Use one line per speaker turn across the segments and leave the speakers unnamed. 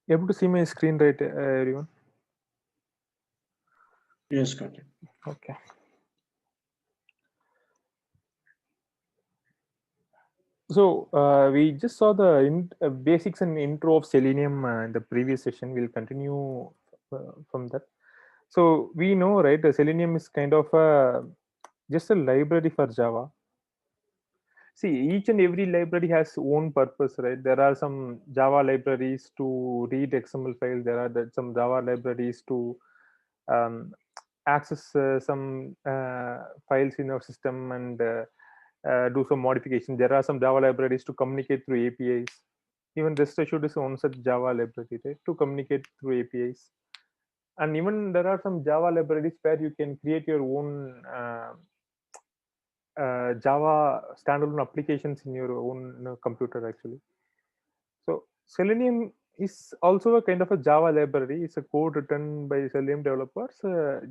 Able to see my screen, right, everyone?
Yes, got it.
Okay. So we just saw the basics and intro of Selenium in the previous session. We'll continue from that. So we know, right, Selenium is kind of just a library for Java. See, each and every library has own purpose, right? There are some Java libraries to read XML files. There are some Java libraries to um, access some files in our system and do some modification. There are some Java libraries to communicate through APIs. Even REST Assured is one such Java library, right, to communicate through APIs. And even there are some Java libraries where you can create your own Java standalone applications in your own computer actually. So Selenium is also a kind of a Java library. It's a code written by Selenium developers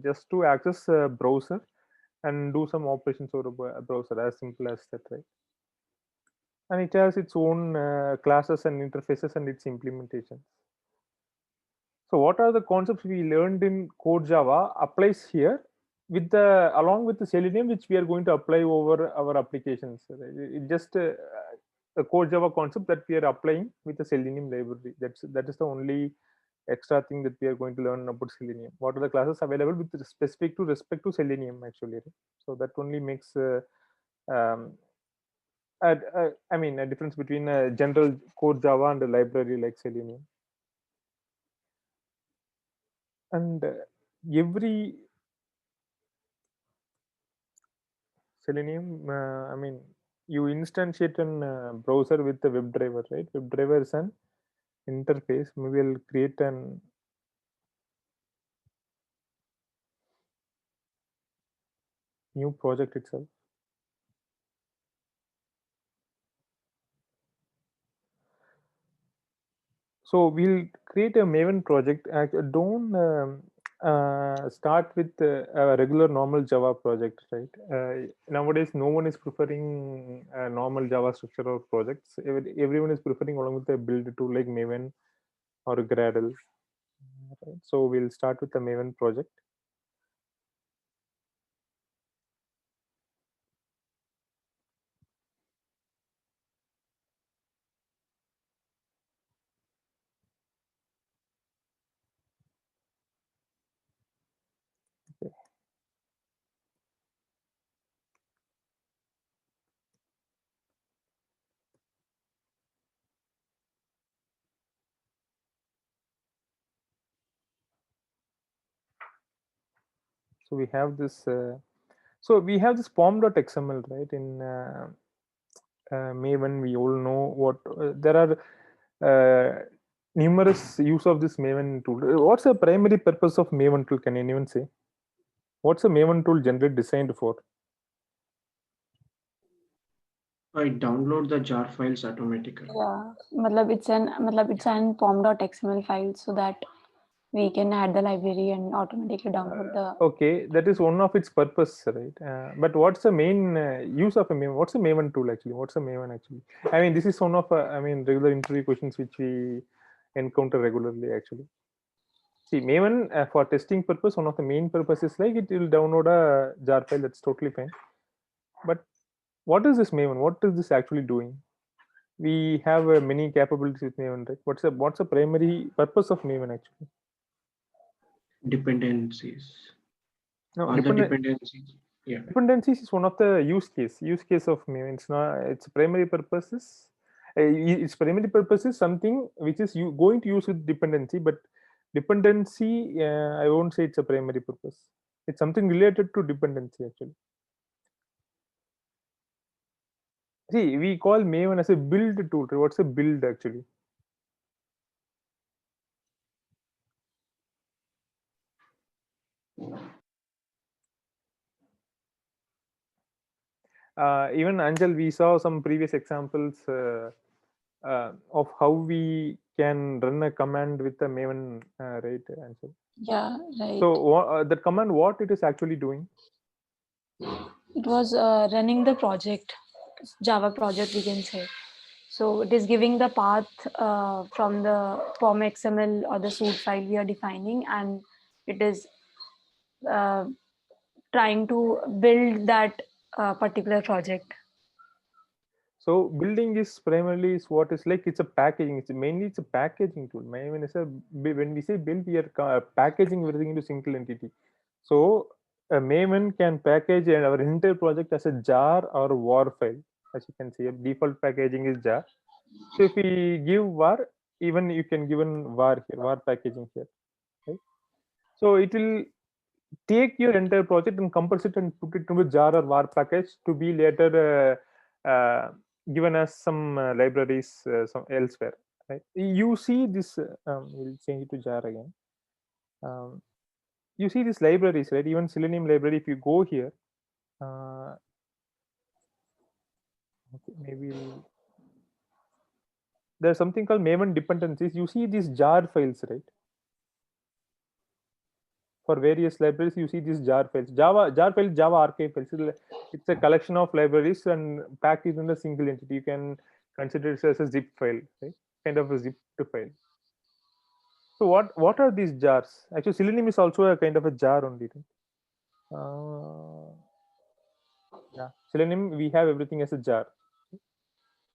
just to access a browser and do some operations over a browser, as simple as that, right? And it has its own classes and interfaces and its implementations. So what are the concepts we learned in Code Java applies here with the along with the Selenium, which we are going to apply over our applications. It just a Code Java concept that we are applying with the Selenium library. That is the only extra thing that we are going to learn about Selenium. What are the classes available with specific to respect to Selenium actually? Right? So that only makes um, I mean a difference between a general Code Java and a library like Selenium. And every Selenium, I mean, you instantiate an browser with the WebDriver, right? WebDriver is an interface. Maybe we'll create an new project itself. So we'll create a Maven project. Don't start with a regular normal Java project, right? Nowadays, no one is preferring normal Java structure or projects. Everyone is preferring along with a build tool like Maven or Gradle. Right? So we'll start with the Maven project. Okay. So we have this. So we have this form.xml, right? In Maven, we all know what there are numerous use of this Maven tool. What's the primary purpose of Maven tool? Can anyone say? What's a Maven tool generally designed for?
I download the jar files automatically.
Yeah, it's an pom.xml file so that we can add the library and automatically download the.
Okay, that is one of its purpose, right? But what's the main use of a Maven? What's a Maven tool actually? What's a Maven actually? I mean, this is one of I mean regular interview questions which we encounter regularly actually. See, Maven for testing purpose, one of the main purposes like it will download a jar file. That's totally fine. But what is this Maven? What is this actually doing? We have many capabilities with Maven, right? What's the primary purpose of Maven actually?
Dependencies.
No,
All the dependencies. Yeah.
dependencies is one of the use case of Maven. It's not its primary purpose is its primary purpose is something which is you going to use with dependency, but dependency I won't say it's a primary purpose. It's something related to dependency actually. See, we call Maven as a build tool. What's a build actually? Even Angel, we saw some previous examples of how we can run a command with the Maven, right, Angel?
Yeah, right.
So that command, what it is actually doing?
It was running the project, Java project, we can say. So it is giving the path from the POM XML or the suite file we are defining, and it is uh, trying to build that particular project.
So building is primarily is what is like, it's a packaging. It's mainly it's a packaging tool. When we say build, we are packaging everything into single entity. So a Maven can package our entire project as a jar or a war file. As you can see, a default packaging is jar. So if we give var, even you can give an var here, var packaging here, right? So it will take your entire project and compress it and put it into a jar or var package to be later given as some libraries some elsewhere, right? You see this, we'll change it to jar again. um, you see these libraries, right? Even Selenium library, if you go here, okay, maybe there's something called Maven dependencies. You see these jar files, right? For various libraries, you see these jar files. Java jar files, Java archive files. It's a collection of libraries and packaged in a single entity. You can consider it as a zip file, right? Kind of a zipped file. So what are these jars? Actually, Selenium is also a kind of a jar only, right? Yeah, Selenium, we have everything as a jar.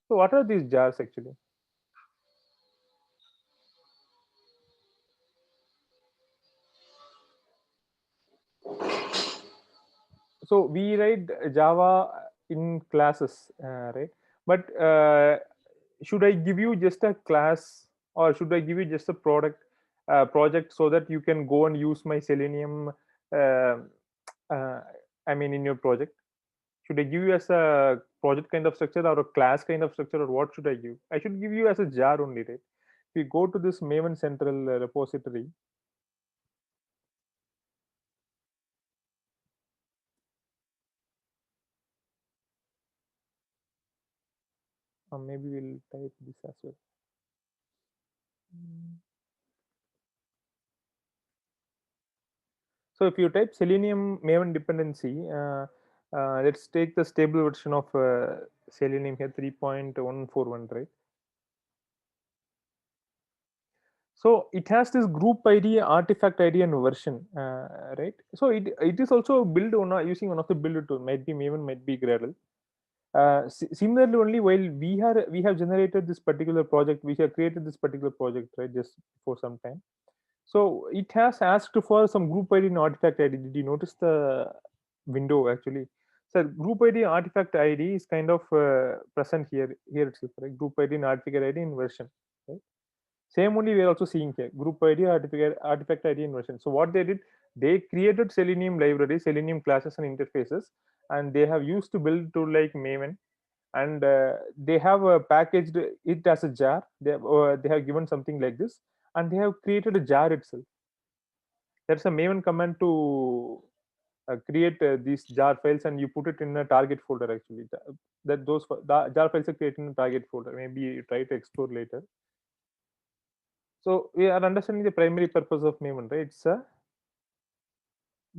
So what are these jars actually? So we write Java in classes, right? But should I give you just a class, or should I give you just a project, so that you can go and use my Selenium? Uh, uh, I mean, in your project, should I give you as a project kind of structure or a class kind of structure, or what should I give? I should give you as a jar only, right? If you go to this Maven Central repository, maybe we'll type this as well. So if you type Selenium Maven dependency, let's take the stable version of Selenium here, 3.141, right? So it has this group ID, artifact ID, and version, right? So it is also built on using one of the builder tool, might be Maven, might be Gradle. Similarly, only while we have generated this particular project, we have created this particular project, right, just for some time. So it has asked for some group ID and artifact ID. Did you notice the window actually? So group ID artifact ID is kind of present here itself, right? Group ID and artifact ID in version, right? Same only we are also seeing here, group ID, artifact ID in version. So what they did, they created Selenium library, Selenium classes and interfaces, and they have used to build tool like Maven, and they have packaged it as a jar. They have given something like this, and they have created a jar itself. There's a Maven command to create these jar files, and you put it in a target folder actually. The jar files are created in a target folder. Maybe you try to explore later. So we are understanding the primary purpose of Maven, right? It's a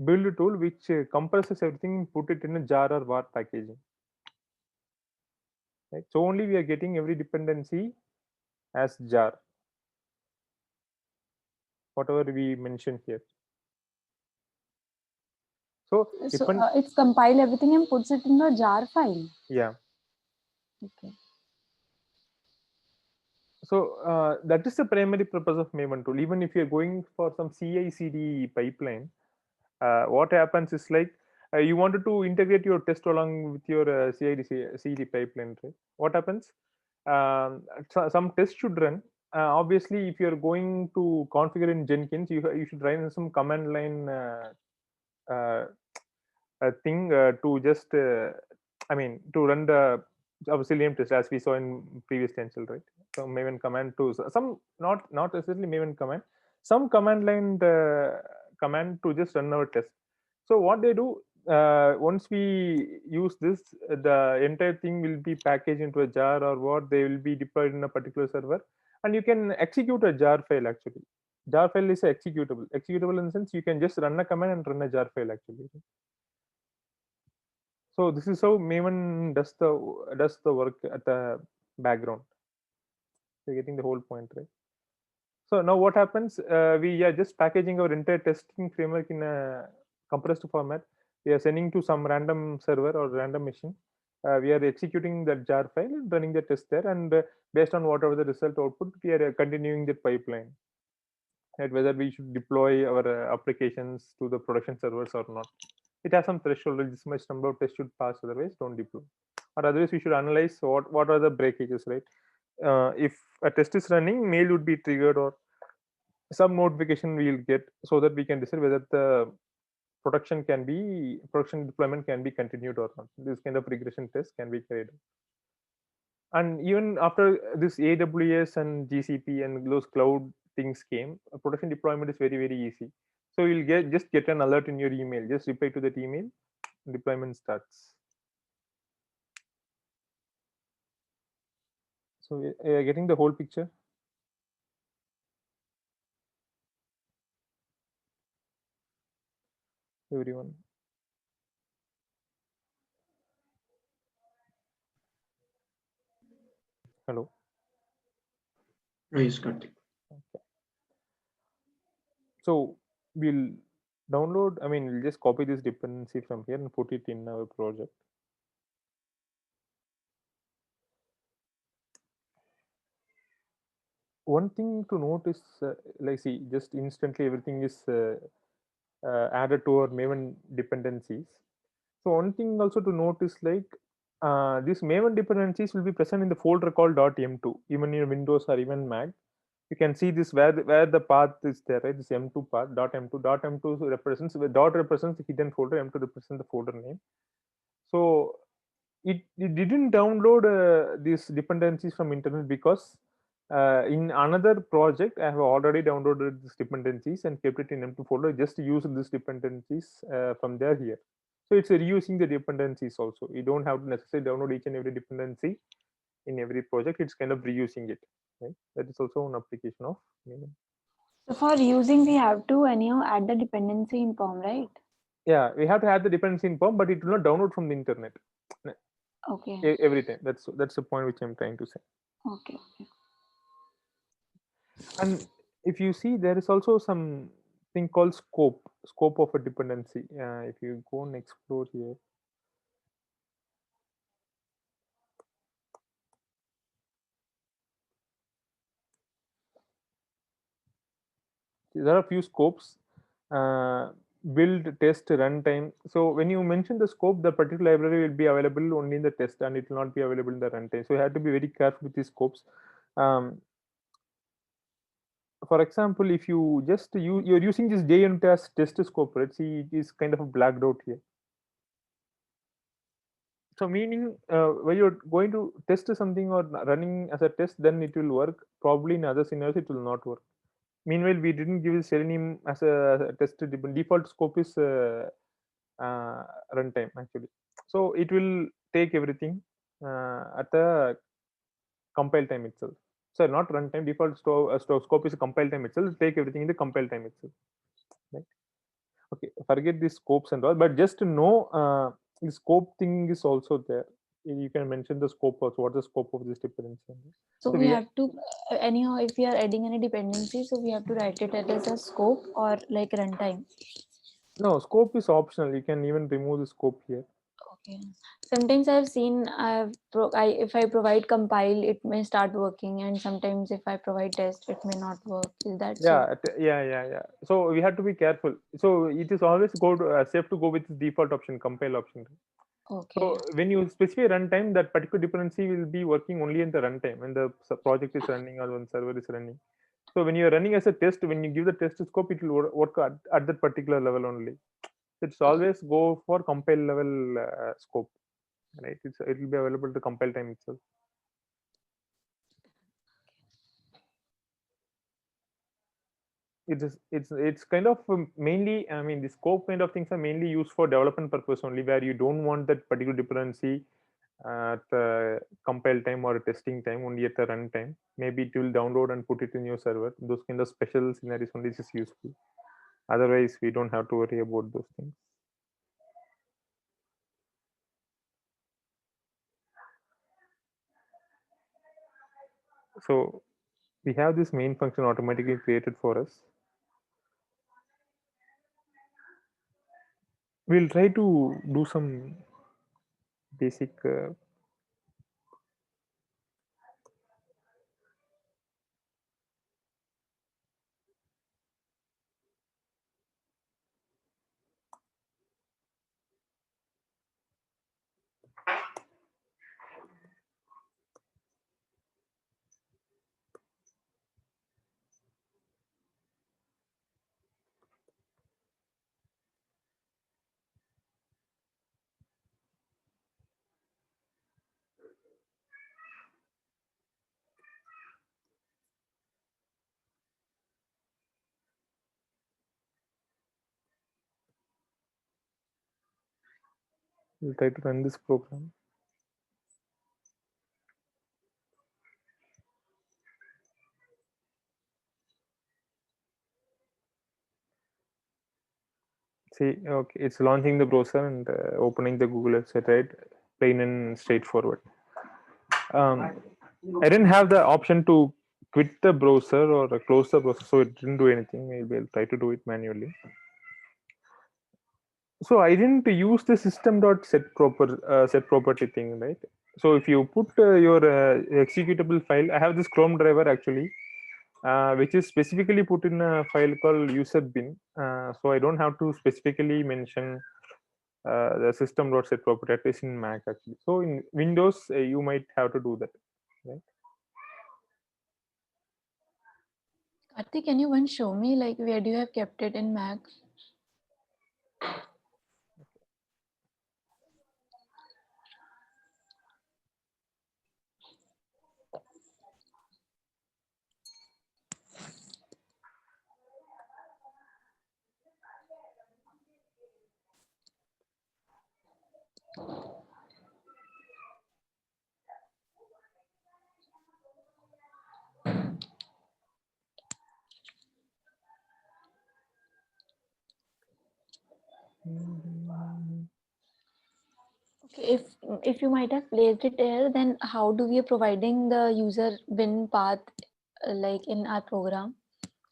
build tool which compresses everything and put it in a jar or var packaging. Right? So only we are getting every dependency as jar, whatever we mentioned here. So
it's compile everything and puts it in a jar file.
Yeah.
Okay.
So that is the primary purpose of Maven tool. Even if you're going for some CI/CD pipeline, what happens is like you wanted to integrate your test along with your CI/CD pipeline, right? What happens? Some test should run. Obviously, if you're going to configure in Jenkins, you should run some command line uh, thing to just I mean to run the Selenium test, as we saw in previous stencil, right? So Maven command to some, not necessarily Maven command, some command line command to just run our test. So what they do, once we use this, the entire thing will be packaged into a jar, or what, they will be deployed in a particular server, and you can execute a jar file actually. Jar file is executable in the sense you can just run a command and run a jar file actually. So this is how Maven does the work at the background. So you're getting the whole point, right? So now what happens? We are just packaging our entire testing framework in a compressed format. We are sending to some random server or random machine. We are executing that jar file and running the test there, and based on whatever the result output, we are continuing the pipeline. Right? Whether we should deploy our applications to the production servers or not. It has some threshold. This much number of tests should pass. Otherwise, don't deploy. Or otherwise, we should analyze what are the breakages, right? If a test is running, mail would be triggered or some notification we will get, so that we can decide whether the production deployment can be continued or not. This kind of regression test can be carried out. And even after this AWS and GCP and those cloud things came, production deployment is very easy. So you'll get an alert in your email. Just reply to that email, deployment starts. So you're getting the whole picture, everyone. Hello.
Yes, Karthik.
Okay. So we'll download. I mean, we'll just copy this dependency from here and put it in our project. One thing to note is, like, see, just instantly everything is added to our Maven dependencies. So one thing also to note is, like, these Maven dependencies will be present in the folder called .m2, even in Windows or even Mac. You can see this where the path is there, right? This M2 path .m2 represents, dot represents the hidden folder, M2 represents the folder name. So it didn't download these dependencies from internet, because in another project I have already downloaded these dependencies and kept it in M2 folder, just to use these dependencies from there here. So it's reusing the dependencies also. You don't have to necessarily download each and every dependency in every project. It's kind of reusing it, right? That is also an application of Maven.
So for using, we have to anyhow add the dependency in POM, right?
Yeah, we have to add the dependency in POM, but it will not download from the internet
Okay.
every time. That's the point which I'm trying to say.
Okay.
And if you see, there is also some thing called scope of a dependency. If you go and explore here, there are a few scopes: build, test, runtime. So when you mention the scope, the particular library will be available only in the test, and it will not be available in the runtime. So you have to be very careful with these scopes. um, for example, if you just you're using this JUnit as test scope, right? See, it is kind of a blacked out here. So meaning, when you're going to test something or running as a test, then it will work. Probably in other scenarios it will not work. Meanwhile, we didn't give Selenium as a test. Default scope is uh, runtime actually. So it will take everything at the compile time itself. So not runtime. Default scope is compile time itself. Take everything in the compile time itself. Right? Okay, forget the scopes and all, but just to know, the scope thing is also there. You can mention the scope also. What is the scope of this dependency?
So
So
we
we
have to anyhow, if we are adding any dependency, so we have to write it as a scope or like runtime.
no, scope is optional. You can even remove the scope here.
Okay. Sometimes I've seen if I provide compile, it may start working, and sometimes if I provide test, it may not work. Is that so?
Yeah. So we have to be careful. So it is always safe to go with the default option, compile option.
Okay.
So when you specify runtime, that particular dependency will be working only in the runtime when the project is running or when server is running. So when you're running as a test, when you give the test scope, it will work at that particular level only. It's always go for compile level scope, right? It will be available to compile time itself. It's kind of mainly, I mean, the scope kind of things are mainly used for development purpose only, where you don't want that particular dependency at the compile time or testing time, only at the runtime. Maybe it will download and put it in your server. Those kind of special scenarios only is useful. Otherwise, we don't have to worry about those things. So we have this main function automatically created for us. We'll try to do some basic we'll try to run this program. See, okay, it's launching the browser and opening the Google website, right? Plain and straightforward. I didn't have the option to quit the browser or close the browser, so it didn't do anything. Maybe I'll try to do it manually. So I didn't use the set property thing, right? So if you put your executable file, I have this Chrome driver actually, which is specifically put in a file called user bin. So I don't have to specifically mention the system.set property, at least in Mac actually. So in Windows, you might have to do that, right?
Karthik, can you once show me like where do you have kept it in Mac? Okay, if you might have placed it there, then how do we are providing the user bin path like in our program?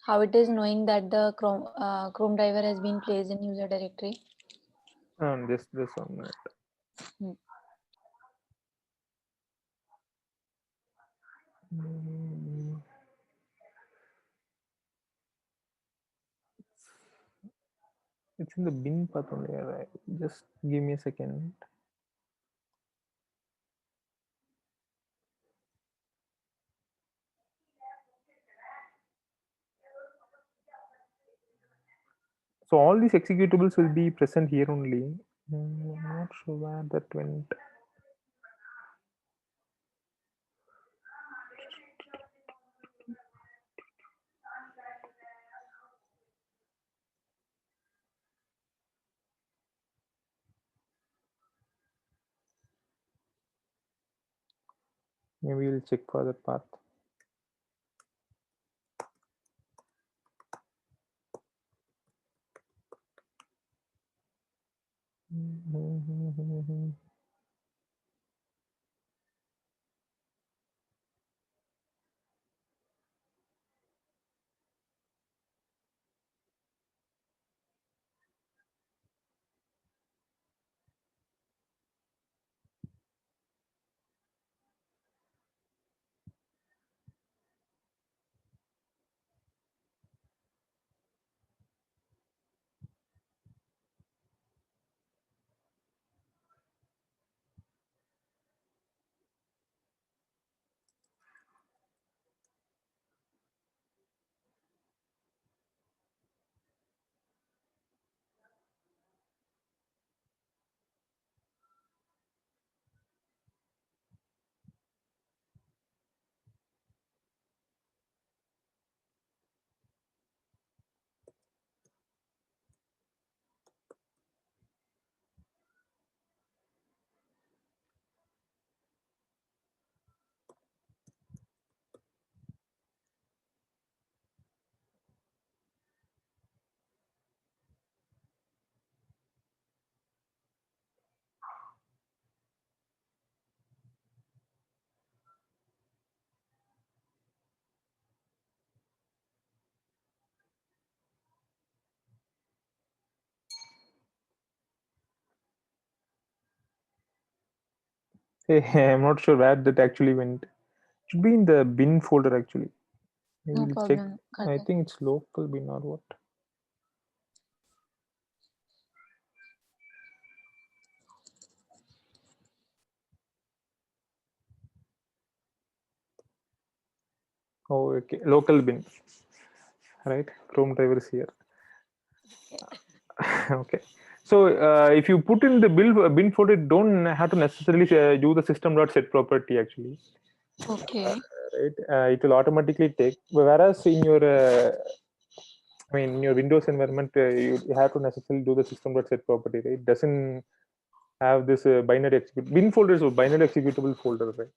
How it is knowing that the Chrome driver has been placed in user directory?
This 1 minute.
Hmm.
It's in the bin path only. Right? Just give me a second. So all these executables will be present here only. I'm not sure where that went. Maybe we'll check for that path. I'm not sure where that actually went. It should be in the bin folder actually. Maybe
No
we'll check.
problem,
I
Karthik.
think it's local bin or what. Oh, okay. Local bin, right? Chrome driver is here. Okay. So if you put in the bin folder, you don't have to necessarily do the system.set property actually.
Okay.
Right? It will automatically take. Whereas in your, I mean, in your Windows environment, you have to necessarily do the system.set property. Right? It doesn't have this binary execute. Bin folder is a binary executable folder, right?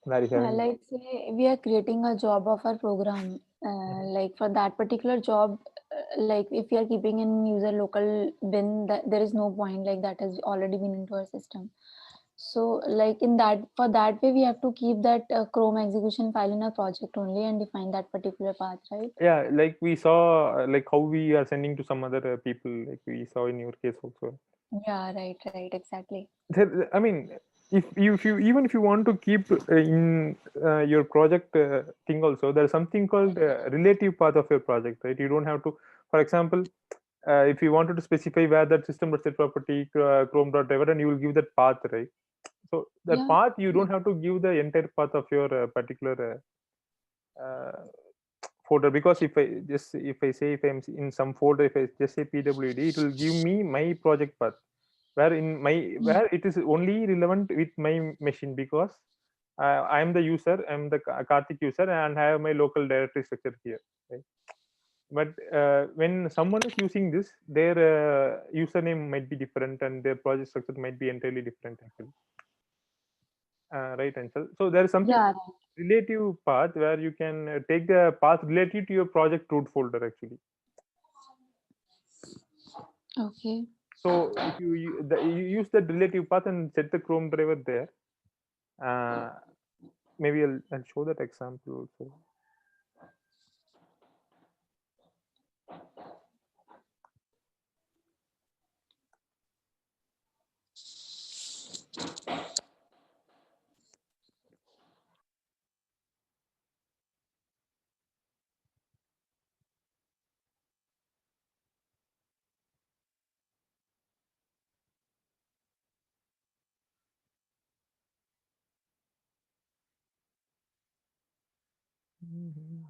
Where you
Yeah,
having.
like say we are creating a job of our program, like for that particular job, like if we are keeping in user local bin, that there is no point, like that has already been into our system. So like in that, for that way, we have to keep that Chrome execution file in our project only and define that particular path, right?
Yeah, like we saw, like how we are sending to some other people, like we saw in your case also.
Yeah, right, exactly.
I mean, if you even if you want to keep in your project thing also, there's something called relative path of your project, right? You don't have to, for example, if you wanted to specify where that system.set property chrome.driver, and you will give that path, right? So that
Yeah,
path you don't have to give the entire path of your particular folder, because if I say if I'm in some folder, if I just say pwd, it will give me my project path, where in my
mm,
where it is only relevant with my machine, because I am the user, I'm the Karthik user, and I have my local directory structure here, right? But when someone is using this, their username might be different and their project structure might be entirely different actually, right, Ansel? So there is something
yeah,
relative path where you can take the path related to your project root folder actually.
okay.
So if you use that relative path and set the Chrome driver there, uh, maybe I'll show that example also. Mhm.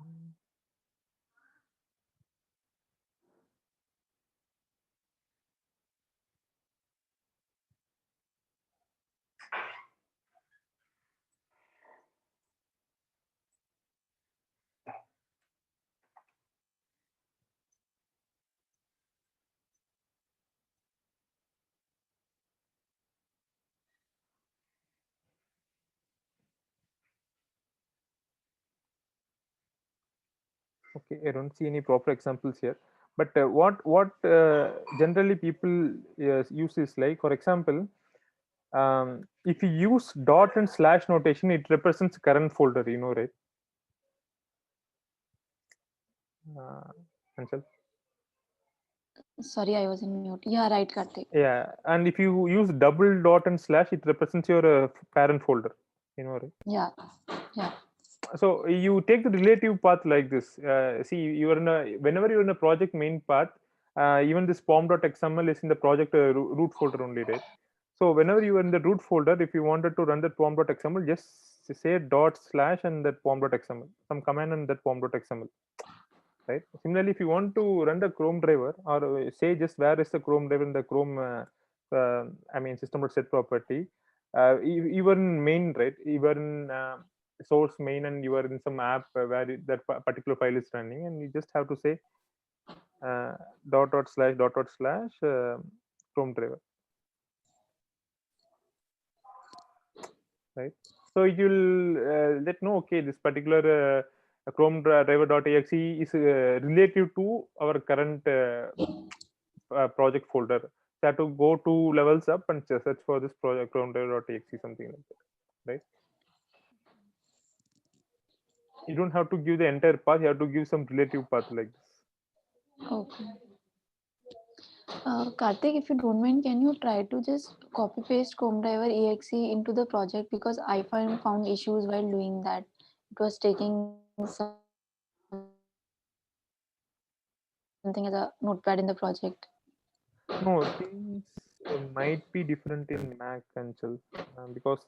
Okay, I don't see any proper examples here. But what generally people use is like, for example, if you use dot and slash notation, it represents current folder. You know, right? Uh, Ansel?
Sorry, I was in mute. Yeah, right, Karthik.
Yeah, and if you use double dot and slash, it represents your parent folder. You know, right?
Yeah, yeah.
So you take the relative path like this. See, you are in a whenever you're in a project main path, even this pom.xml is in the project root folder only, right? So whenever you are in the root folder, if you wanted to run that pom.xml, just say dot slash and that pom.xml, some command and that pom.xml, right? Similarly, if you want to run the Chrome driver, or say just where is the Chrome driver in the Chrome, I mean system.set property, you were in main, right? You were in source main, and you are in some app where that particular file is running, and you just have to say uh, dot slash Chrome driver, right? So it will let know, okay, this particular Chrome driver.exe is relative to our current project folder. So I have to go 2 levels up and search for this project Chrome driver.exe, something like that, right? You don't have to give the entire path, you have to give some relative path like this.
Okay. Karthik, if you don't mind, can you try to just copy paste Chrome Driver exe into the project because I found issues while doing that. It was taking something as a notepad in the project.
No, things might be different in Mac, Anchal, because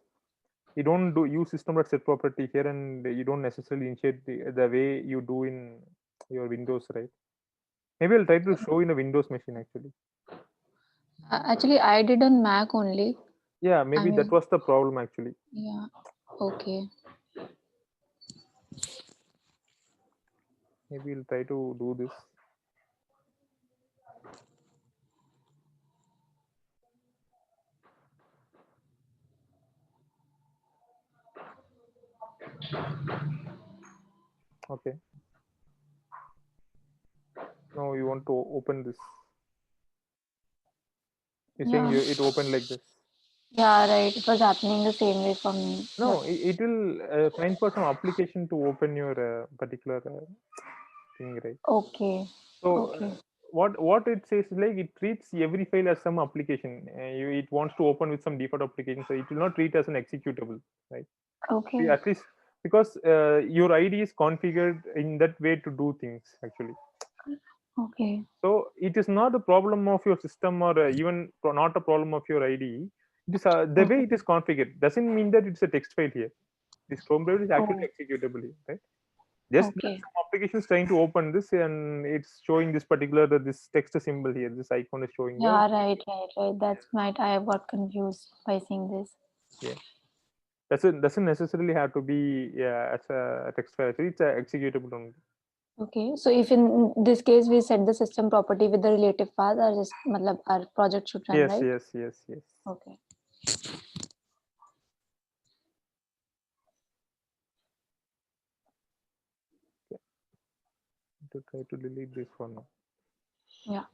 you don't do use system.set property here, and you don't necessarily initiate the way you do in your Windows, right? Maybe I'll try to show in a Windows machine actually.
Actually, I did on Mac only.
Yeah, maybe
I'm
that
using,
was the problem actually.
yeah. Okay.
Maybe we'll try to do this. Okay. Now you want to open this. You're saying
Yeah.
it opened like this.
Yeah, right. It was happening the same way for me. But
No, it will find for some application to open your particular thing, right?
okay.
So
Okay.
what it says is like it treats every file as some application. It wants to open with some default application, so it will not treat as an executable, right?
Okay.
At least because your ID is configured in that way to do things actually.
Okay.
So it is not a problem of your system or even not a problem of your IDE. It is the way
Okay.
it is configured doesn't mean that it's a text file here. This Chrome browser is actually
Oh,
executable here, right? Just that
okay.
some application is trying to open this and it's showing this particular this text symbol here. This icon is showing the
Yeah, right. That's might I have got confused by seeing this.
yeah. Doesn't necessarily have to be as a text file. Actually, it's a executable only.
Okay. So if in this case we set the system property with the relative path, our just matlab, our project should run,
Yes,
right?
yes, yes, yes.
Okay.
Okay. To try to delete this one now.
Yeah.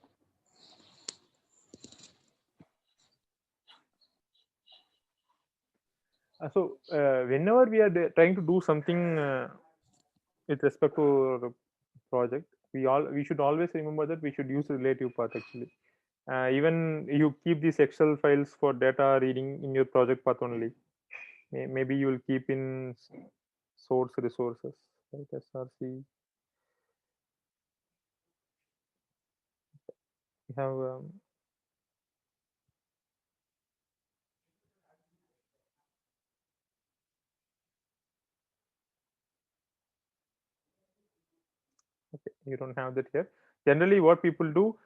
Whenever we are trying to do something with respect to the project, we should always remember that we should use the relative path actually. Even you keep these Excel files for data reading in your project path only. Maybe you will keep in source resources, right? SRC. We have okay. You don't have that here. Generally, what people do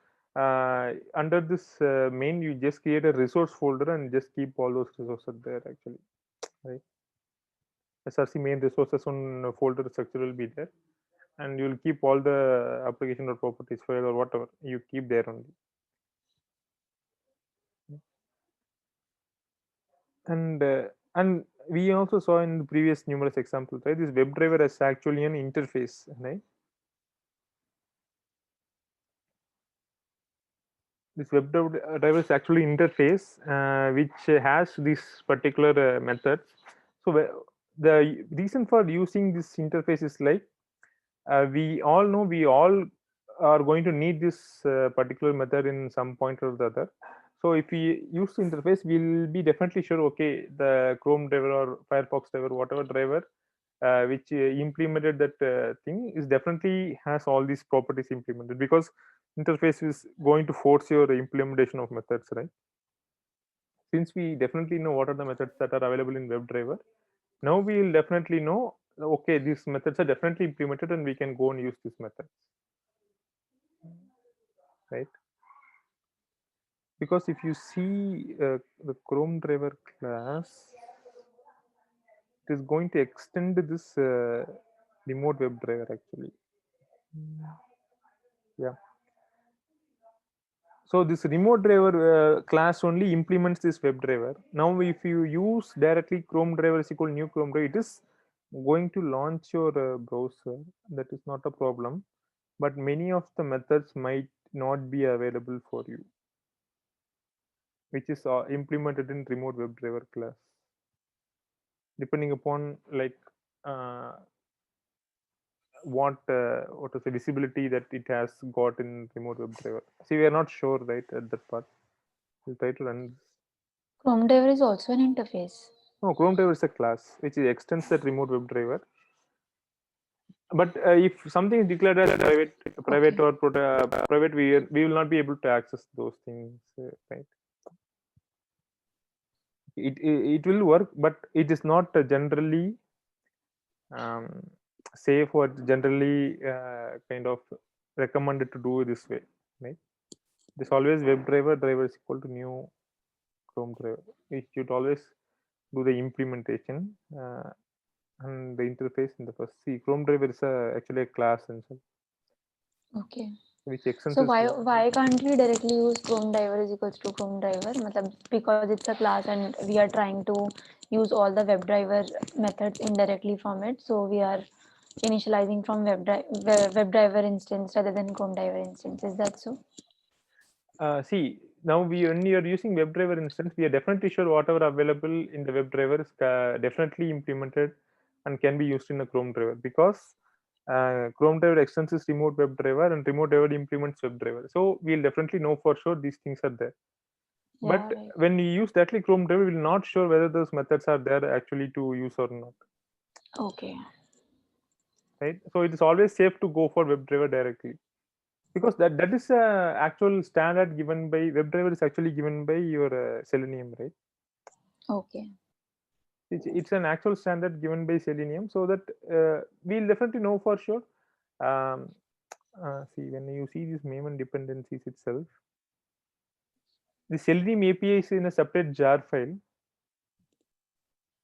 under this main, you just create a resource folder and just keep all those resources there actually, right? SRC main resources on folder structure will be there, and you'll keep all the application or properties file or whatever you keep there only. And we also saw in the previous numerous examples, right? This WebDriver is actually an interface, right? This WebDriver is actually interface which has these particular methods. So the reason for using this interface is like we all know we all are going to need this particular method in some point or the other. So if we use the interface, we'll be definitely sure, okay, the Chrome driver or Firefox driver, whatever driver which implemented that thing is definitely has all these properties implemented, because interface is going to force your implementation of methods, right? Since we definitely know what are the methods that are available in WebDriver, now we will definitely know, okay, these methods are definitely implemented and we can go and use these methods, right? Because if you see the Chrome driver class, it is going to extend this remote WebDriver actually. Yeah. So this remote driver class only implements this WebDriver. Now, if you use directly Chrome driver is equal new Chrome driver, it is going to launch your browser. That is not a problem. But many of the methods might not be available for you, which is implemented in remote WebDriver class, depending upon like uh, what is the visibility that it has got in remote WebDriver. See, we are not sure, right, at that part. We'll try to run this.
Chrome driver is also an interface.
No, Chrome driver is a class which extends that remote WebDriver. But if something is declared as private
Okay.
or private, we will not be able to access those things, right? It will work, but it is not generally um, safe or generally kind of recommended to do this way, right? This always driver is equal to new Chrome driver. We should always do the implementation and the interface in the first. See, Chrome driver is actually a class itself,
Okay.
which extends
So
this
why can't we directly use Chrome driver is equals to Chrome driver? Matlab, because it's a class and we are trying to use all the WebDriver methods indirectly from it. So we are initializing from WebDriver instance rather than Chrome driver instance. Is that so?
see, now when you are using WebDriver instance, we are definitely sure whatever available in the WebDriver is definitely implemented and can be used in a Chrome driver, because Chrome driver extends is remote WebDriver and remote driver implements WebDriver. So we'll definitely know for sure these things are there.
Yeah,
But
right.
when you use directly Chrome driver, we'll not sure whether those methods are there actually to use or not.
Okay.
Right. So it is always safe to go for WebDriver directly, because that is actual standard given by WebDriver is actually given by your Selenium, right?
Okay.
It's an actual standard given by Selenium, so that we'll definitely know for sure. Um, see, when you see these main dependencies itself, the Selenium API is in a separate jar file,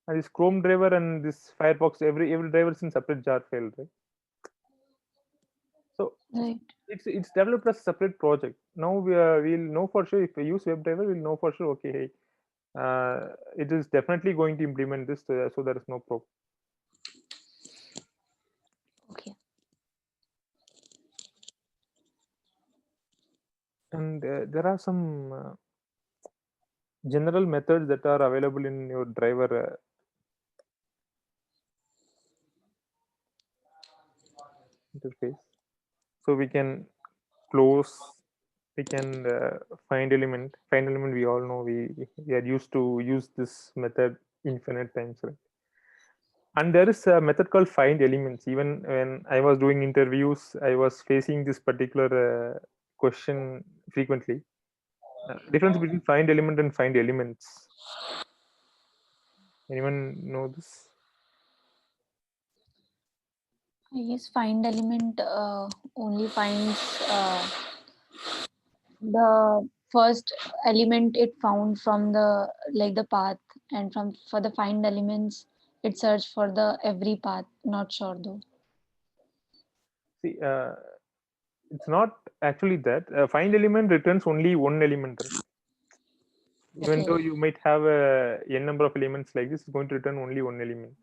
and this Chrome driver and this Firefox, every driver is in separate jar file, right? So
Right.
it's developed as a separate project. Now we'll know for sure if we use WebDriver, we'll know for sure. Okay, hey, it is definitely going to implement this, so there is no problem.
Okay.
And there are some general methods that are available in your driver interface. So we can close, we can find element. We all know we are used to use this method infinite times, right? And there is a method called find elements. Even when I was doing interviews, I was facing this particular question frequently. Difference between find element and find elements. Anyone know this?
I guess find element only finds the first element it found from the like the path, and from for the find elements it searched for the every path. Not sure though.
See, it's not actually that. Find element returns only one element, right? Even
Okay.
though you might have a n number of elements like this, it's going to return only one element,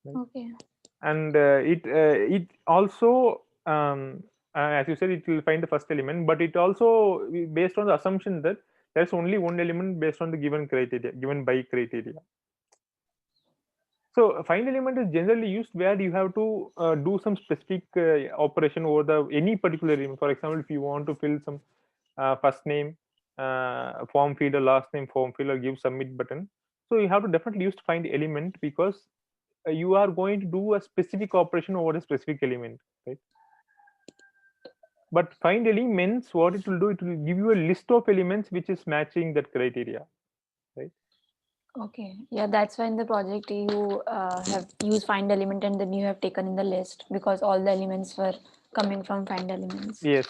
right?
Okay.
And it also as you said, it will find the first element, but it also based on the assumption that there's only one element based on the given criteria, given by criteria. So find element is generally used where you have to do some specific operation over the any particular element. For example, if you want to fill some first name form field or last name form field or give submit button, so you have to definitely use find element, because you are going to do a specific operation over a specific element, right? But find elements, what it will do, it will give you a list of elements which is matching that criteria, right?
Okay. Yeah, that's why in the project you have used find element and then you have taken in the list because all the elements were coming from find elements.
Yes.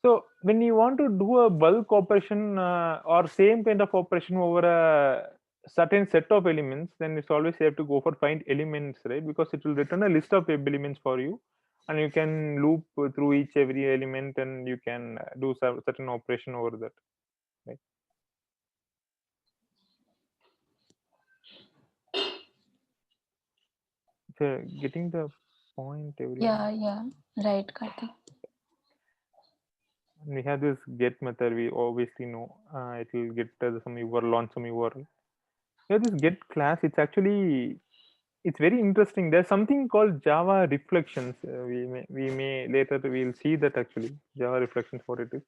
So when you want to do a bulk operation or same kind of operation over a certain set of elements, then it's always safe to go for find elements, right? Because it will return a list of web elements for you, and you can loop through each every element, and you can do certain operation over that, right? So getting the point, everyone.
Yeah. Right, Karthik.
We have this get method. We obviously know it will get some URL on some URL. Yeah, this get class, it's actually it's very interesting. There's something called Java reflections. We may later we'll see that actually Java reflections what it is.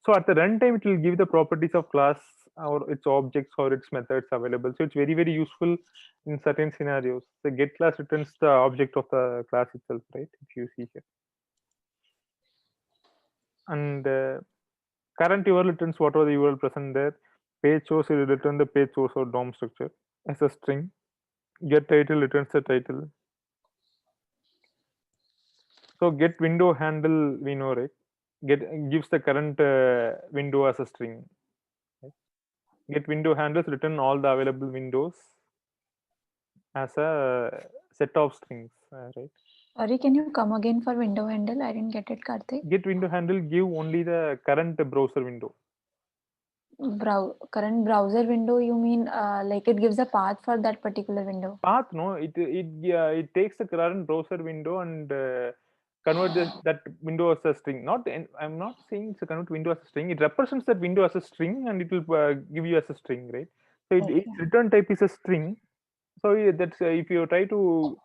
So at the runtime, it will give the properties of class or its objects or its methods available. So it's very useful in certain scenarios. The get class returns the object of the class itself, right? If you see here, and current URL returns whatever the URL present there. Page source will return the page source or DOM structure as a string. Get title returns the title. So get window handle we know, right? Get gives the current window as a string. Right? Get window handles return all the available windows as a set of strings, right?
Sorry, can you come again for window handle? I didn't get it, Karthik.
Get window handle give only the current browser window.
Current browser window, you mean like it gives a path for that particular window?
Path, no, it takes the current browser window and convert that window as a string. I'm not saying it's a convert window as a string. It represents that window as a string and it will give you as a string, right? So its
Okay.
return type is a string. So that's if you try to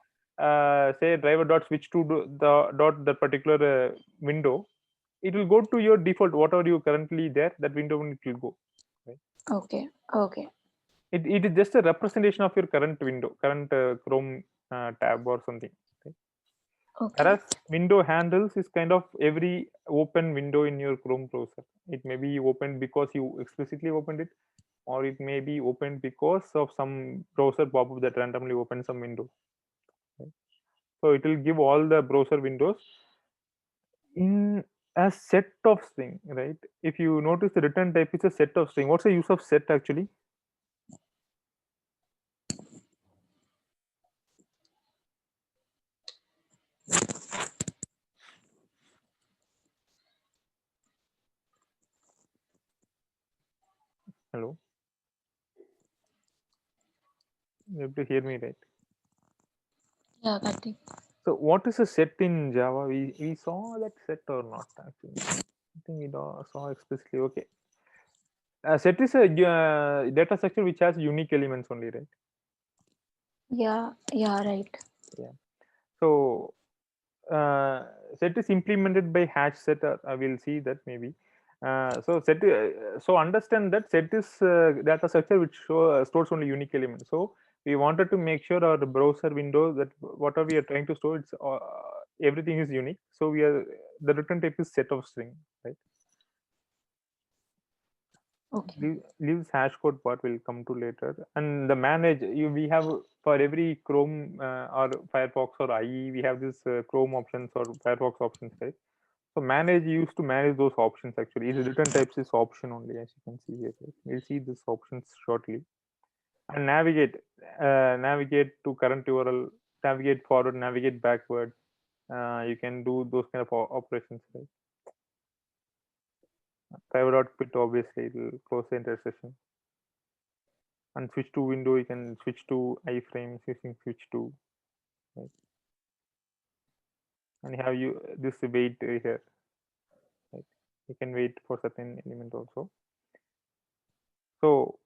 say driver dot switch to the dot that particular window, it will go to your default whatever you currently there. That window it will go. Right?
Okay. Okay.
It is just a representation of your current window, current Chrome tab or something. Okay?
Okay.
Whereas window handles is kind of every open window in your Chrome browser. It may be opened because you explicitly opened it, or it may be opened because of some browser pop-up that randomly opens some window. Right? So it will give all the browser windows in a set of string, right? If you notice the return type is a set of string. What's the use of set actually? Hello, you have to hear me, right?
Yeah, Karthik.
So what is a set in Java? We saw that set or not actually? I think we saw explicitly. Okay, a set is a data structure which has unique elements only, right?
Yeah. Yeah. Right.
Yeah. So set is implemented by hash set. I will see that maybe. So understand that set is data structure which stores only unique elements. So we wanted to make sure our browser window that whatever we are trying to store, it's everything is unique. So the return type is set of string, right?
Okay.
Leaves hash code part will come to later, and the manage we have for every Chrome or Firefox or IE we have this Chrome options or Firefox options, right? So manage used to manage those options actually. Its return types is option only, as you can see here. Right? We'll see these options shortly. And navigate to current URL, navigate forward, navigate backward. You can do those kind of operations, right? Private output obviously it will close the intersection. And switch to window, you can switch to iframes using switch to, right? And you have this wait here, right? You can wait for certain element also. So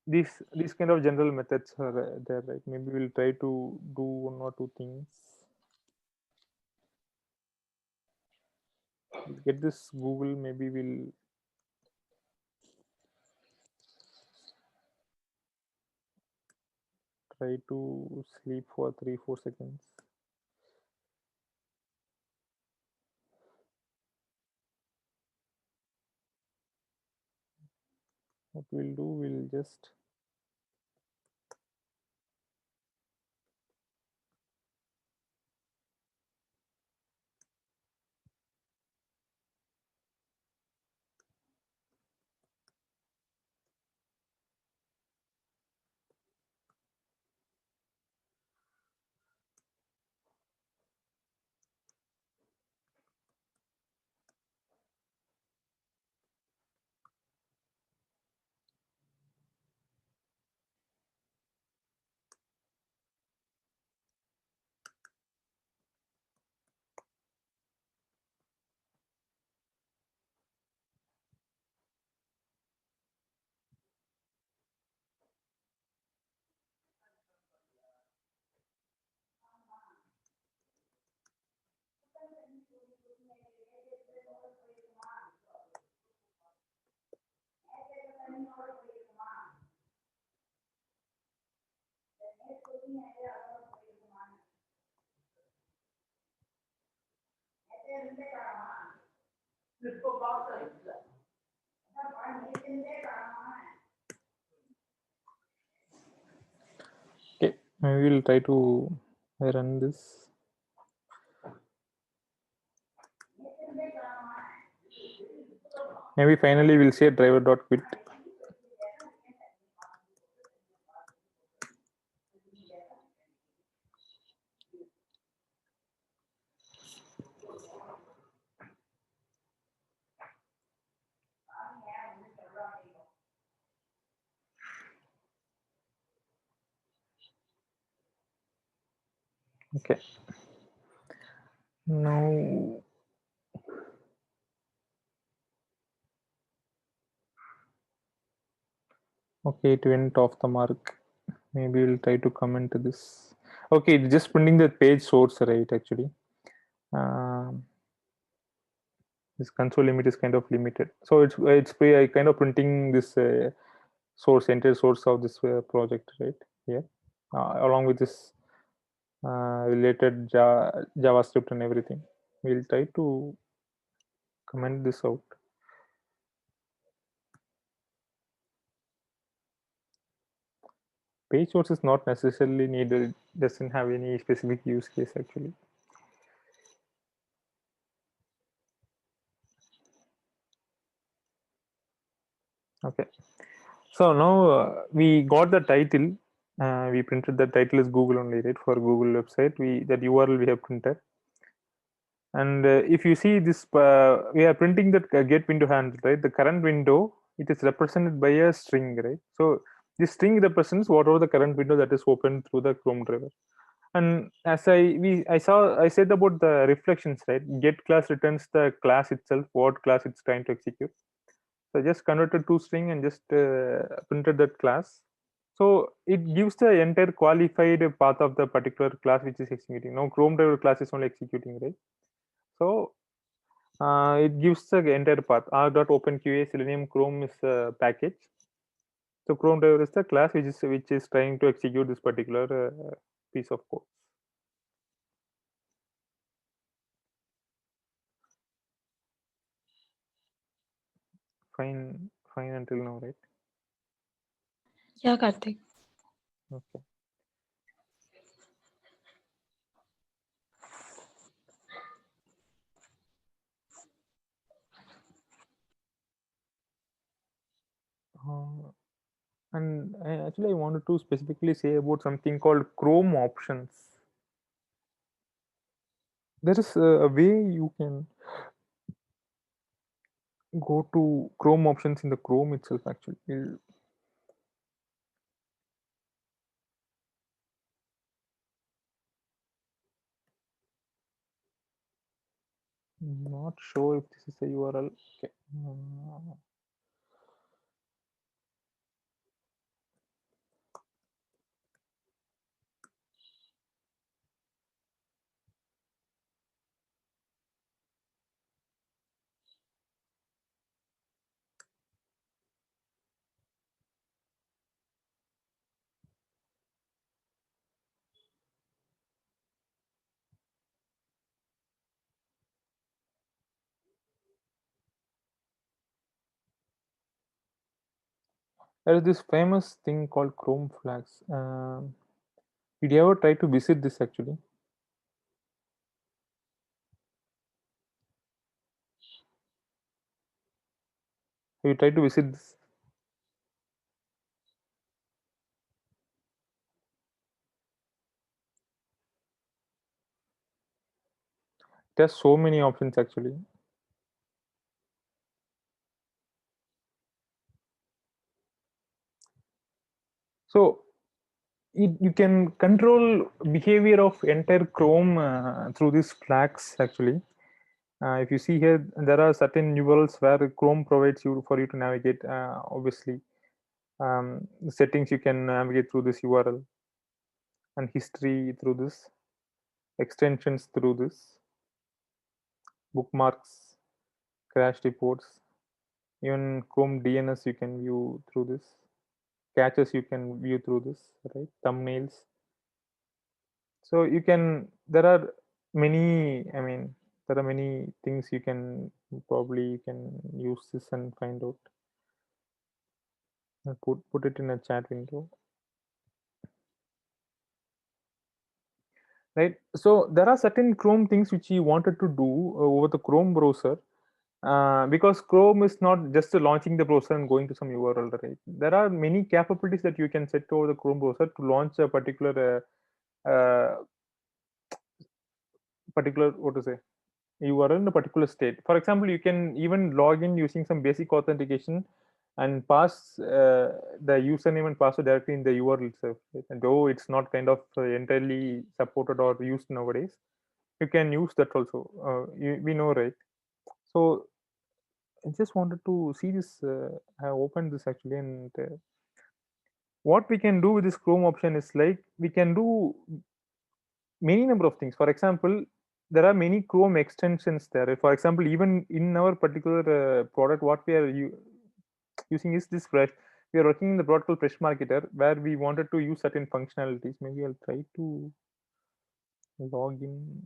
these kind of general methods are there, right? Maybe we'll try to do one or two things. We'll get this Google, maybe we'll try to sleep for 3-4 seconds. What we'll do, we'll just Okay, we will try to run this. Maybe finally we'll say driver.quit. Okay. Now, okay, it went off the mark. Maybe we'll try to comment this. Okay, it's just printing the page source, right? Actually, this console limit is kind of limited, so it's kind of printing this source, entire source of this project, right? Here, along with this related JavaScript and everything. We'll try to comment this out. Page source is not necessarily needed, doesn't have any specific use case actually. Okay, so now we got the title. We printed the title is Google only, right? For Google website, that URL we have printed. And if you see this, we are printing that get window handle, right? The current window, it is represented by a string, right? So this string represents whatever the current window that is open through the Chrome driver. And as I said about the reflections, right? Get class returns the class itself, what class it's trying to execute. So I just converted to string and just printed that class. So it gives the entire qualified path of the particular class which is executing. Now Chrome driver class is only executing, right? So it gives the entire path. r.openqa selenium chrome is a package. So Chrome driver is the class which is trying to execute this particular piece of code. Fine until now, right?
Yeah, Karthik.
Okay. And actually, I wanted to specifically say about something called Chrome options. There is a way you can go to Chrome options in the Chrome itself. Actually, not sure if this is a URL. Okay. There is this famous thing called Chrome flags. Did you ever try to visit this actually? Have you tried to visit this? There's so many options actually. So you can control behavior of entire Chrome through these flags actually. If you see here, there are certain URLs where Chrome provides you for you to navigate. Obviously, the settings you can navigate through this URL, and history through this, extensions through this, bookmarks, crash reports, even Chrome DNS you can view through this, caches you can view through this, right? Thumbnails. So you can. There are many. I mean, there are many things you can Probably you can use this and find out and put it in a chat window. Right, so there are certain Chrome things which you wanted to do over the Chrome browser, because Chrome is not just launching the browser and going to some URL, right? There are many capabilities that you can set over the Chrome browser to launch a particular what to say, you are in a particular state. For example, you can even log in using some basic authentication and pass the username and password directly in the URL itself, right? And though it's not kind of entirely supported or used nowadays, you can use that also. We know, right? So I just wanted to see this. I opened this actually, and what we can do with this Chrome option is like we can do many number of things. For example, there are many Chrome extensions there. For example, even in our particular product, what we are using is this Fresh. We are working in the product called Fresh Marketer, where we wanted to use certain functionalities. Maybe I'll try to log in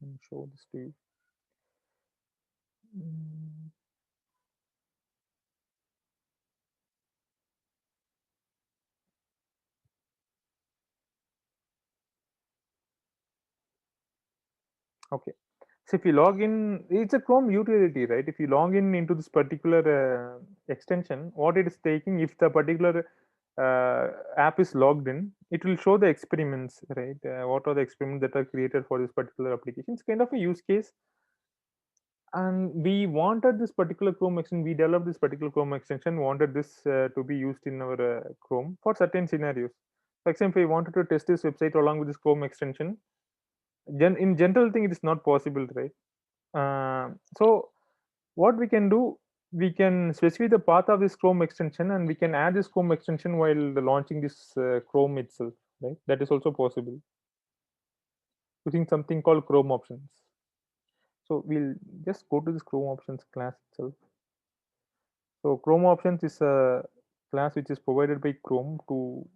and show this to you. Mm. Okay. So if you log in, it's a Chrome utility, right? If you log in into this particular extension, what it is taking, if the particular app is logged in, it will show the experiments, right? What are the experiments that are created for this particular application? It's kind of a use case. And we wanted this particular Chrome extension, we developed this particular Chrome extension, wanted this to be used in our Chrome for certain scenarios. For example, if we wanted to test this website along with this Chrome extension, in general thing, it is not possible, right? So what we can do, we can specify the path of this Chrome extension, and we can add this Chrome extension while launching this Chrome itself, right? That is also possible using something called Chrome options. So we'll just go to this Chrome options class itself. So Chrome options is a class which is provided by Chrome to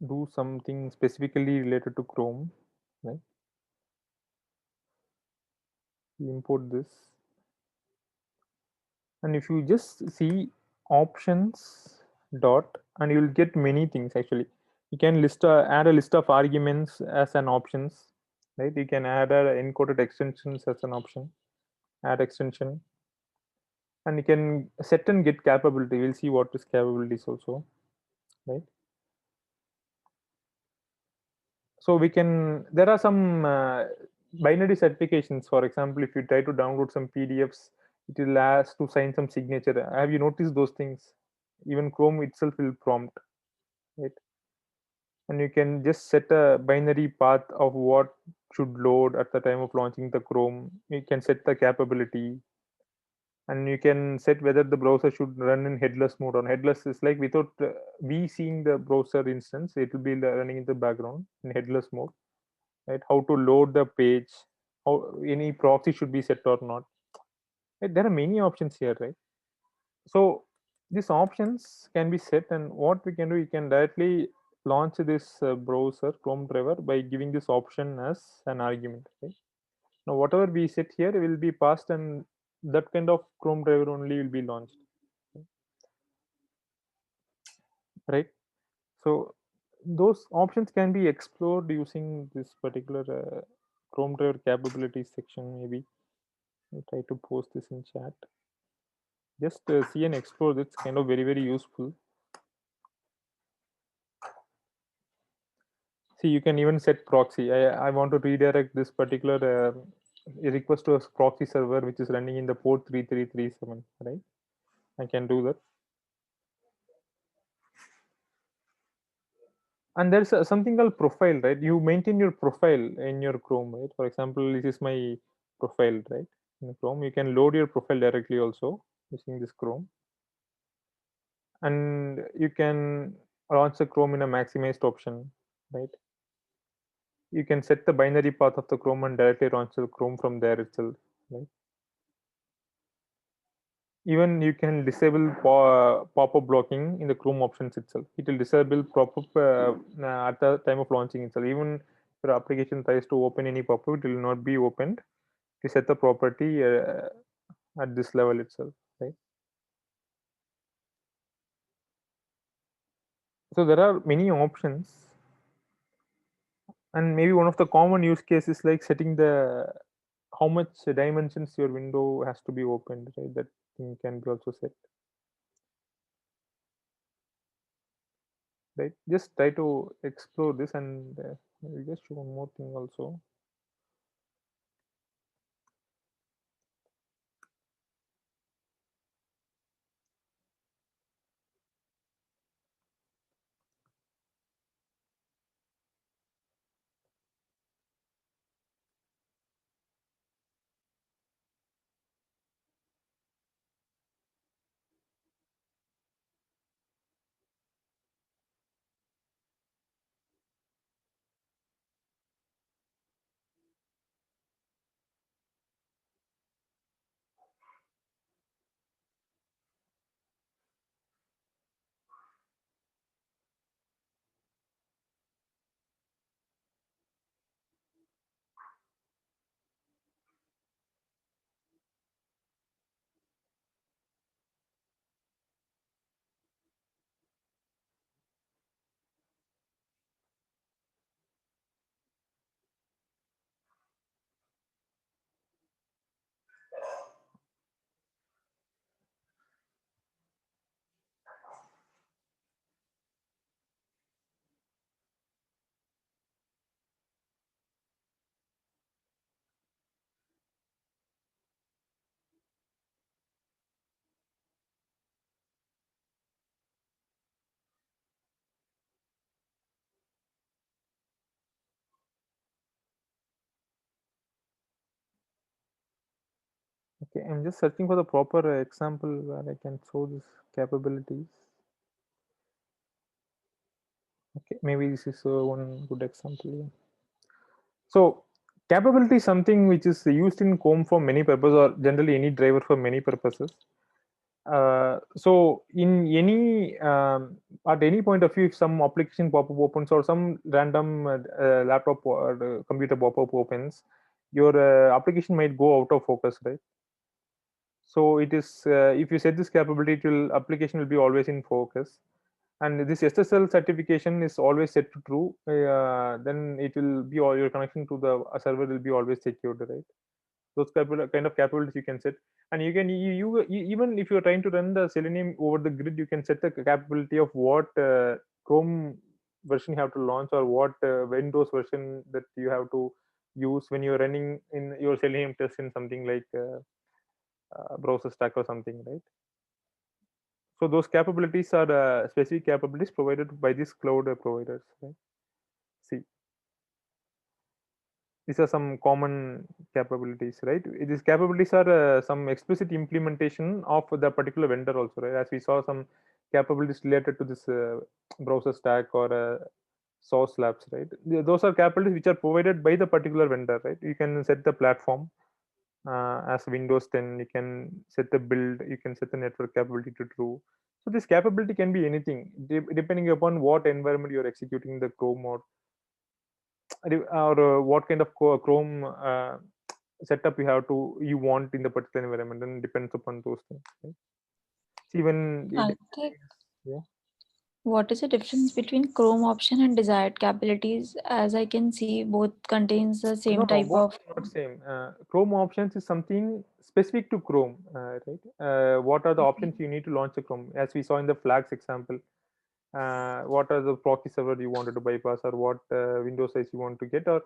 do something specifically related to Chrome, right? We import this, and if you just see options dot, and you will get many things actually. You can add a list of arguments as an options, right? You can add a encoded extensions as an option, add extension, and you can set and get capability. We'll see what is capabilities also, right? So we can, there are some binary certifications. For example, if you try to download some PDFs, it will ask to sign some signature. Have you noticed those things? Even Chrome itself will prompt, right? And you can just set a binary path of what should load at the time of launching the Chrome. You can set the capability, and you can set whether the browser should run in headless mode. On headless is like without we seeing the browser instance, it will be running in the background in headless mode, right? How to load the page, how any proxy should be set or not, right? There are many options here, right? So these options can be set, and what we can do, you can directly launch this browser Chrome driver by giving this option as an argument, right? Now whatever we set here will be passed, and that kind of Chrome driver only will be launched, right? So those options can be explored using this particular Chrome driver capabilities section. Maybe I'll try to post this in chat. Just see and explore. That's kind of very useful. See, you can even set proxy. I want to redirect this particular request to a proxy server which is running in the port 3337, right? I can do that. And there's something called profile, right? You maintain your profile in your Chrome, right? For example, this is my profile, right? In Chrome, you can load your profile directly also using this Chrome, and you can launch the Chrome in a maximized option, right? You can set the binary path of the Chrome and directly launch the Chrome from there itself, right? Even you can disable pop-up blocking in the Chrome options itself. It will disable pop-up at the time of launching itself. Even your application tries to open any pop-up, it will not be opened. You set the property at this level itself, right? So there are many options, and maybe one of the common use cases like setting the how much dimensions your window has to be opened, right? That thing can be also set, right? Just try to explore this, and I'll just show one more thing also. Okay, I'm just searching for the proper example where I can show this capabilities. Okay, maybe this is one good example. Yeah. So capability is something which is used in Chrome for many purposes, or generally any driver for many purposes. So in any at any point of view, if some application pop-up opens or some random laptop or computer pop-up opens, your application might go out of focus, right? So it is if you set this capability, it will application will be always in focus, and this SSL certification is always set to true. Then it will be all your connection to the server will be always secured, right? Those kind of capabilities you can set, and you can even if you're trying to run the Selenium over the grid, you can set the capability of what Chrome version you have to launch, or what Windows version that you have to use when you're running in your Selenium test in something like browser stack or something, right? So those capabilities are specific capabilities provided by these cloud providers, right? See, these are some common capabilities, right? These capabilities are some explicit implementation of the particular vendor also, right? As we saw, some capabilities related to this browser stack or source labs, right? Those are capabilities which are provided by the particular vendor, right? You can set the platform as Windows 10, you can set the build, you can set the network capability to true. So this capability can be anything depending upon what environment you're executing the Chrome, or what kind of Chrome setup you want in the particular environment, and depends upon those things, right? See, when
I think
yeah.
what is the difference between Chrome option and desired capabilities? As I can see, both contains the same
No,
type
both
of.
are not same. Chrome options is something specific to Chrome, right? What are the options you need to launch a Chrome? As we saw in the flags example, what are the proxy server you wanted to bypass, or what window size you want to get, or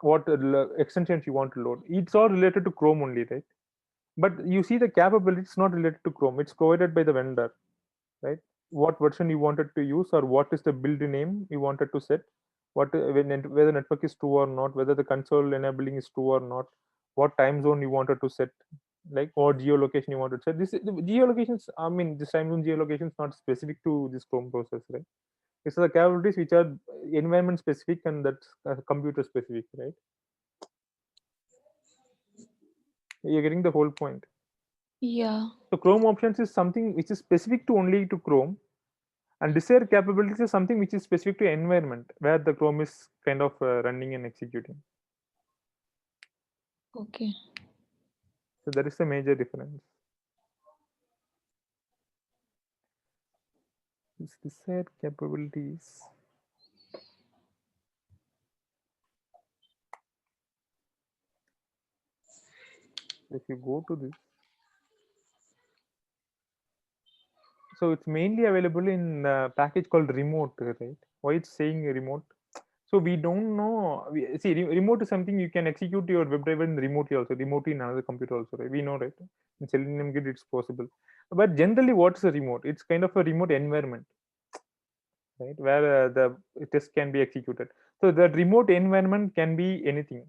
what extensions you want to load. It's all related to Chrome only, right? But you see the capability, it's not related to Chrome. It's provided by the vendor, right? What version you wanted to use, or what is the build name you wanted to set, whether network is true or not, whether the console enabling is true or not, what time zone you wanted to set, like what geolocation you wanted to set. The geolocations, I mean, this time zone geolocation is not specific to this Chrome process, right? These are the capabilities which are environment specific, and that's computer specific, right? You're getting the whole point.
Yeah.
So Chrome options is something which is specific to only to Chrome, And desired capabilities is something which is specific to environment where the Chrome is kind of running and executing.
Okay.
So there is a major difference. This desired capabilities. If you go to this, so it's mainly available in a package called remote, right? Why it's saying remote? So we don't know. See, remote is something you can execute your WebDriver in remotely also, remotely in another computer also, right? We know, right? In Selenium Git, it's possible. But generally, what's a remote? It's kind of a remote environment, right? Where the test can be executed. So the remote environment can be anything.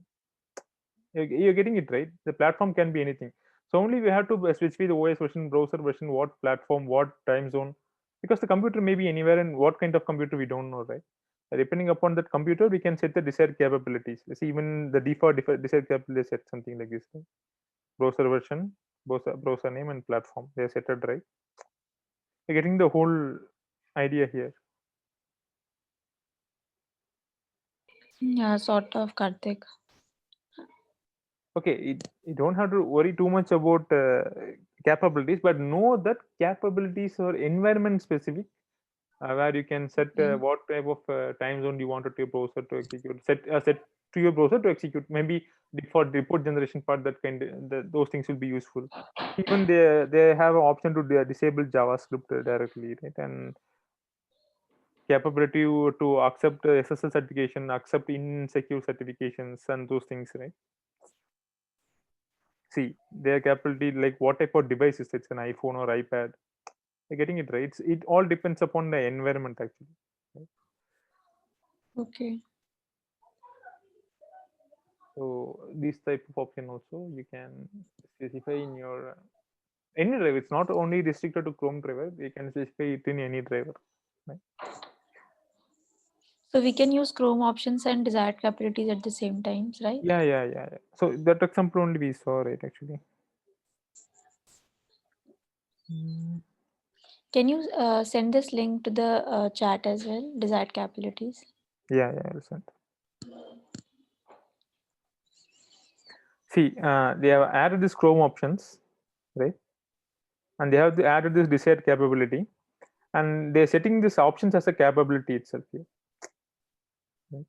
You're getting it right. The platform can be anything. So only we have to specify the OS version, browser version, what platform, what time zone, because the computer may be anywhere, and what kind of computer we don't know, right? Depending upon that computer, we can set the desired capabilities. Let's see, even the default desired capability set something like this: right? Browser version, browser name, and platform. They are set it right. You're getting the whole idea here.
Yeah, sort of, Karthik.
Okay, you don't have to worry too much about capabilities, but know that capabilities are environment specific, where you can set
Okay.
what type of time zone you wanted your browser to execute. Set to your browser to execute. Maybe for report generation part, that those things will be useful. Even they have an option to disable JavaScript directly, right? And capability to accept SSL certification, accept insecure certifications, and those things, right? See, their capability, like what type of device is it? It's an iPhone or iPad. You're getting it right. It all depends upon the environment actually. Right?
Okay.
So this type of option also you can specify in your any driver. It's not only restricted to Chrome driver. You can specify it in any driver. Right?
So we can use Chrome options and desired capabilities at the same times, right?
Yeah. So that example only we saw, right? Actually.
Can you send this link to the chat as well? Desired capabilities.
Yeah. Listen. See, they have added this Chrome options, right? And they have added this desired capability, and they're setting this options as a capability itself here. Right?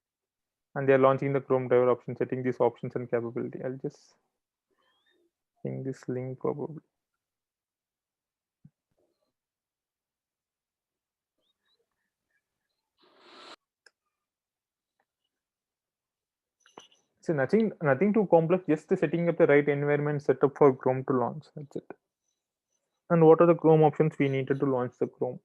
And they're launching the Chrome driver option, setting these options and capability. I'll just ping this link probably. So nothing too complex, just setting up the right environment setup for Chrome to launch. That's it. And what are the Chrome options we needed to launch the Chrome?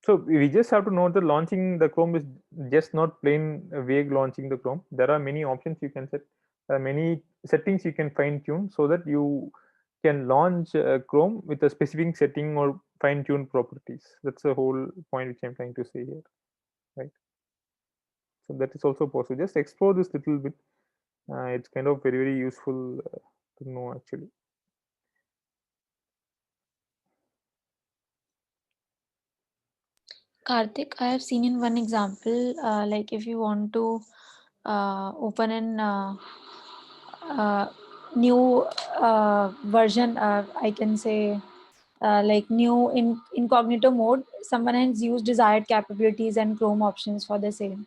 So we just have to know that launching the Chrome is just not plain vague launching the Chrome. There are many options you can set, many settings you can fine tune so that you can launch Chrome with a specific setting or fine tuned properties. That's the whole point which I'm trying to say here, right? So that is also possible. Just explore this little bit. It's kind of very useful to know actually.
Karthik, I have seen in one example, like if you want to open an new version, I can say, like new in incognito mode, someone has used desired capabilities and Chrome options for the same.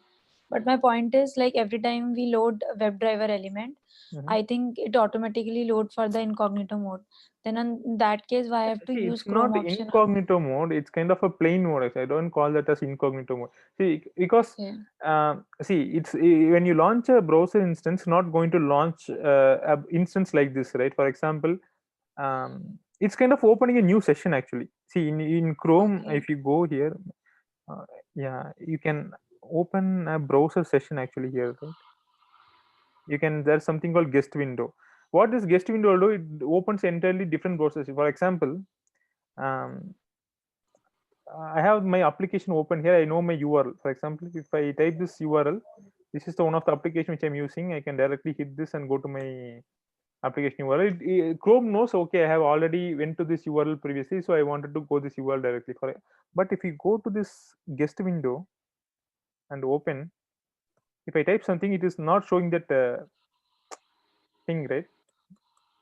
But my point is, like every time we load a WebDriver element,
Mhm.
I think it automatically load for the incognito mode. Then in that case, why I have to
See,
use
it's
Chrome
not
option?
incognito mode. It's kind of a plain mode. Actually. I don't call that as incognito mode. See, because
Okay.
see, when you launch a browser instance, not going to launch a instance like this, right? For example, it's kind of opening a new session actually. See, in Chrome,
Okay.
if you go here, uh, yeah, you can open a browser session actually here, right? You can, there's something called guest window. What this guest window will do, it opens entirely different browsers. For example, um, I have my application open here. I know my URL. For example, if I type this URL, this is the one of the application which I'm using. I can directly hit this and go to my application URL. Chrome knows, okay, I have already went to this URL previously, so I wanted to go this URL directly for it. But if you go to this guest window and open, if I type something, it is not showing that thing, right?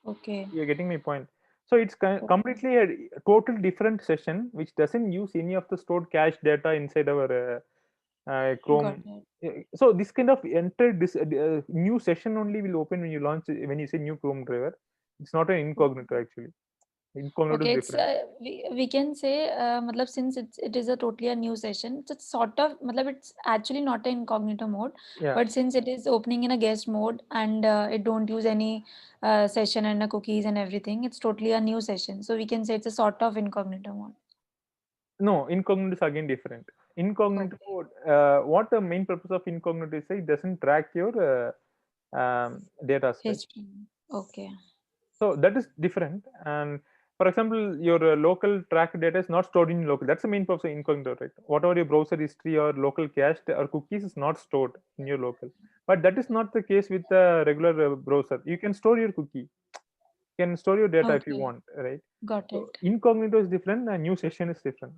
Okay.
You're getting my point. So it's completely a total different session which doesn't use any of the stored cache data inside our
Got
Chrome.
it.
So this kind of entered this new session only will open when you launch, when you say new Chrome driver. It's not an incognito actually. Incognito
Okay,
is
it's
different.
we can say matlab, since it is a totally a new session, it's sort of matlab, it's actually not an incognito mode,
Yeah.
but since it is opening in a guest mode and it don't use any session and cookies and everything, it's totally a new session. So we can say it's a sort of incognito mode.
No, incognito is again different. Incognito, what the main purpose of incognito is, it doesn't track your data, right?
History. Okay.
So that is different. And for example, your local track data is not stored in local. That's the main purpose of incognito, right? Whatever your browser history or local cache or cookies is not stored in your local. But that is not the case with the regular browser. You can store your cookie, you can store your data if you
Okay.
want, right?
Got
So
it.
incognito is different and new session is different.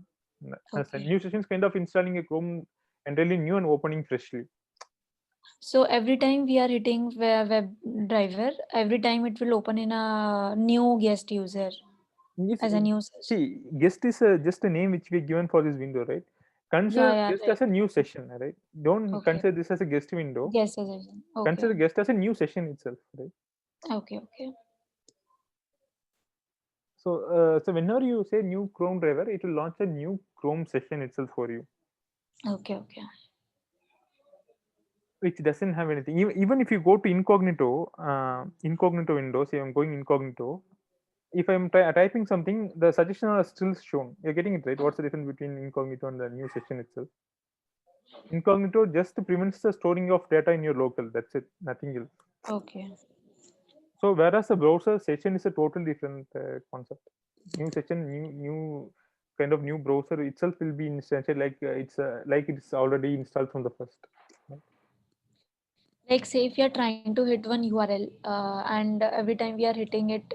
As a
Okay.
new session is kind of installing a Chrome entirely new and opening freshly.
So every time we are hitting web driver, every time it will open in a new guest user
Yes,
as a new session.
see, guest is just a name which we given for this window, right?
Yeah,
Consider
yeah,
guest
right.
as a new session, right? Don't
Okay.
consider this as a guest window.
Guest session. Okay.
Consider guest as a new session itself, right?
Okay. Okay.
So, so whenever you say new Chrome driver, it will launch a new Chrome session itself for you,
Okay. Okay.
which doesn't have anything. Even if you go to incognito, incognito windows, I'm going incognito. If I'm typing something, the suggestions are still shown. You're getting it right. What's the difference between incognito and the new session itself? Incognito just prevents the storing of data in your local. That's it. Nothing else.
Okay.
So whereas the browser session is a totally different concept. New session, new kind of new browser itself will be installed like it's already installed from the first.
Like say if you are trying to hit one URL and every time we are hitting it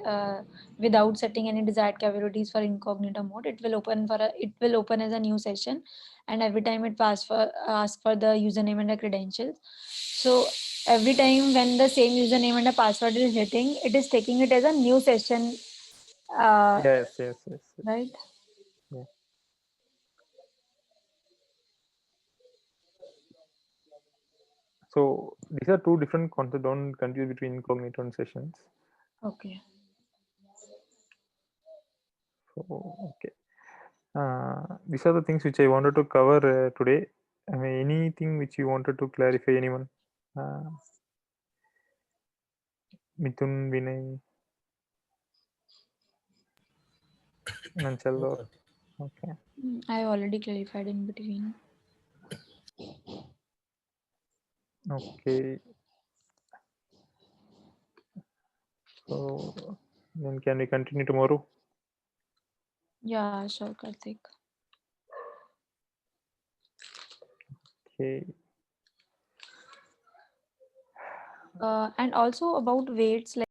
without setting any desired capabilities for incognito mode, it will open as a new session, and every time it ask for the username and the credentials. So every time when the same username and the password is hitting, it is taking it as a new session,
Yes, yes, yes, yes.
right?
Yeah. So these are two different concepts. Don't confuse between incognito and sessions.
Okay.
So okay. These are the things which I wanted to cover today. I mean, anything which you wanted to clarify, anyone? Uh, Mithun, Vinay, Nanchal, or okay.
I already clarified in between.
Okay. So then can we continue tomorrow?
Yeah, sure, Karthik.
Okay.
And also about weights, like